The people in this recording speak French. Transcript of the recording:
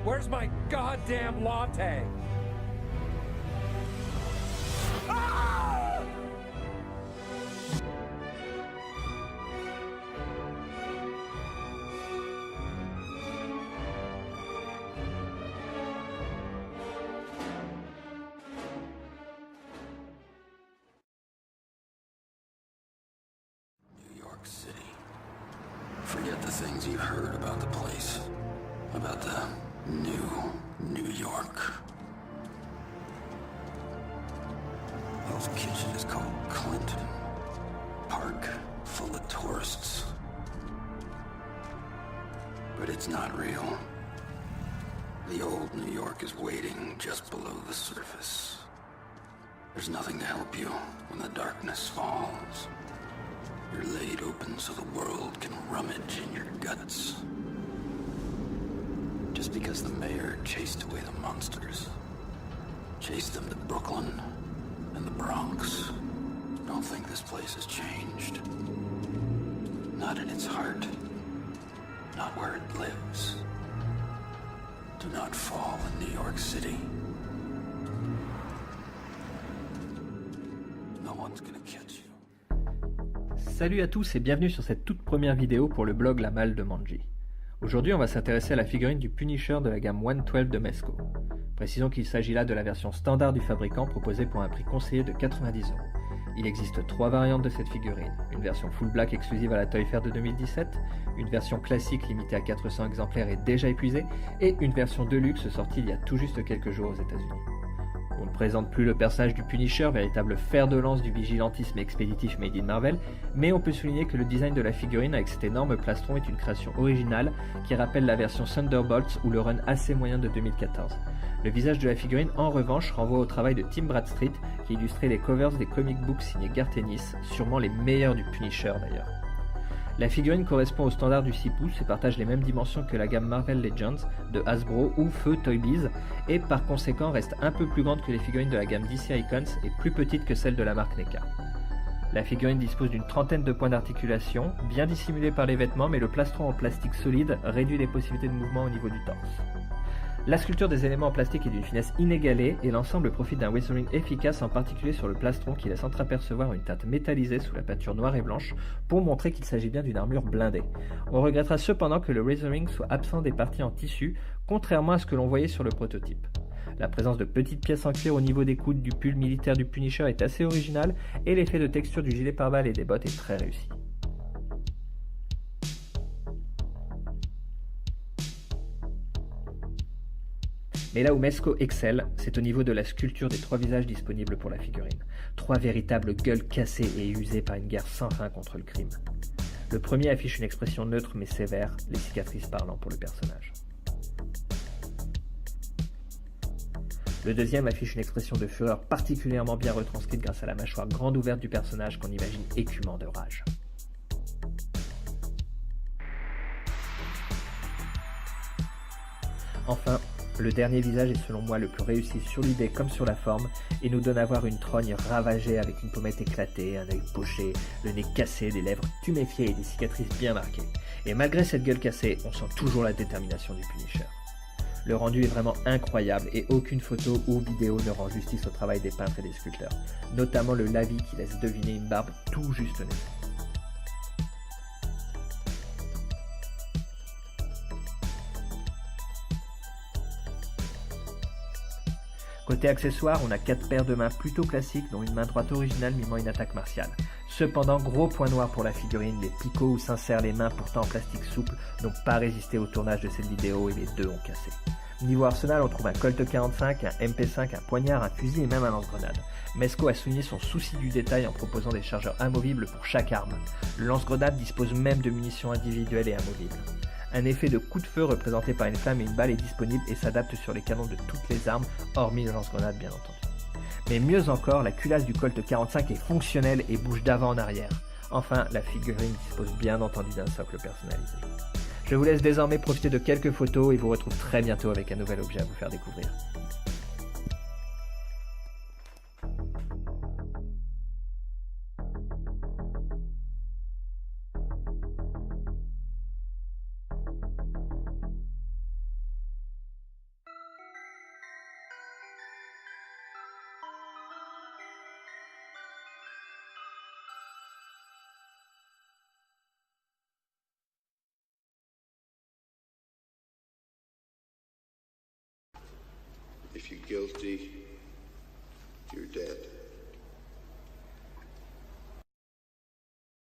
Where's my goddamn latte? Ah! New York City. Forget the things you've heard about the place. About the new New York. Hell's Kitchen is called Clinton. Park full of tourists. But it's not real. The old New York is waiting just below the surface. There's nothing to help you when the darkness falls. You're laid open so the world can rummage in your guts. Just because the mayor chased away the monsters. Chased them to Brooklyn and the Bronx. Don't think this place has changed. Not in its heart. Not where it lives. Do not fall in New York City. No one's gonna catch you. Salut à tous et bienvenue sur cette toute première vidéo pour le blog La Malle de Manji. Aujourd'hui on va s'intéresser à la figurine du Punisher de la gamme 112 de Mezco. Précisons qu'il s'agit là de la version standard du fabricant proposée pour un prix conseillé de 90 €. Il existe 3 variantes de cette figurine, une version full black exclusive à la Toy Fair de 2017, une version classique limitée à 400 exemplaires et déjà épuisée, et une version deluxe sortie il y a tout juste quelques jours aux États-Unis. On ne présente plus le personnage du Punisher, véritable fer de lance du vigilantisme expéditif made in Marvel, mais on peut souligner que le design de la figurine avec cet énorme plastron est une création originale qui rappelle la version Thunderbolts ou le run assez moyen de 2014. Le visage de la figurine, en revanche, renvoie au travail de Tim Bradstreet qui illustrait les covers des comic books signés Garth Ennis, sûrement les meilleurs du Punisher d'ailleurs. La figurine correspond au standard du 6 pouces et partage les mêmes dimensions que la gamme Marvel Legends de Hasbro ou Feu Toy Biz et par conséquent reste un peu plus grande que les figurines de la gamme DC Icons et plus petite que celle de la marque NECA. La figurine dispose d'une trentaine de points d'articulation, bien dissimulés par les vêtements, mais le plastron en plastique solide réduit les possibilités de mouvement au niveau du torse. La sculpture des éléments en plastique est d'une finesse inégalée et l'ensemble profite d'un weathering efficace, en particulier sur le plastron qui laisse entreapercevoir une teinte métallisée sous la peinture noire et blanche pour montrer qu'il s'agit bien d'une armure blindée. On regrettera cependant que le weathering soit absent des parties en tissu, contrairement à ce que l'on voyait sur le prototype. La présence de petites pièces en cuir au niveau des coudes du pull militaire du Punisher est assez originale et l'effet de texture du gilet pare-balles et des bottes est très réussi. Mais là où Mezco excelle, c'est au niveau de la sculpture des 3 visages disponibles pour la figurine. 3 véritables gueules cassées et usées par une guerre sans fin contre le crime. Le premier affiche une expression neutre mais sévère, les cicatrices parlant pour le personnage. Le deuxième affiche une expression de fureur particulièrement bien retranscrite grâce à la mâchoire grande ouverte du personnage qu'on imagine écumant de rage. Enfin, le dernier visage est selon moi le plus réussi sur l'idée comme sur la forme et nous donne à voir une trogne ravagée avec une pommette éclatée, un œil poché, le nez cassé, des lèvres tuméfiées et des cicatrices bien marquées. Et malgré cette gueule cassée, on sent toujours la détermination du Punisher. Le rendu est vraiment incroyable et aucune photo ou vidéo ne rend justice au travail des peintres et des sculpteurs, notamment le lavis qui laisse deviner une barbe tout juste née. Côté accessoires, on a 4 paires de mains plutôt classiques, dont une main droite originale mimant une attaque martiale. Cependant, gros point noir pour la figurine, les picots où s'insèrent les mains pourtant en plastique souple n'ont pas résisté au tournage de cette vidéo et les 2 ont cassé. Niveau arsenal, on trouve un Colt 45, un MP5, un poignard, un fusil et même un lance-grenade. Mezco a souligné son souci du détail en proposant des chargeurs amovibles pour chaque arme. Le lance-grenade dispose même de munitions individuelles et amovibles. Un effet de coup de feu représenté par une flamme et une balle est disponible et s'adapte sur les canons de toutes les armes, hormis le lance-grenade bien entendu. Mais mieux encore, la culasse du Colt 45 est fonctionnelle et bouge d'avant en arrière. Enfin, la figurine dispose bien entendu d'un socle personnalisé. Je vous laisse désormais profiter de quelques photos et vous retrouve très bientôt avec un nouvel objet à vous faire découvrir. you're guilty, you're dead.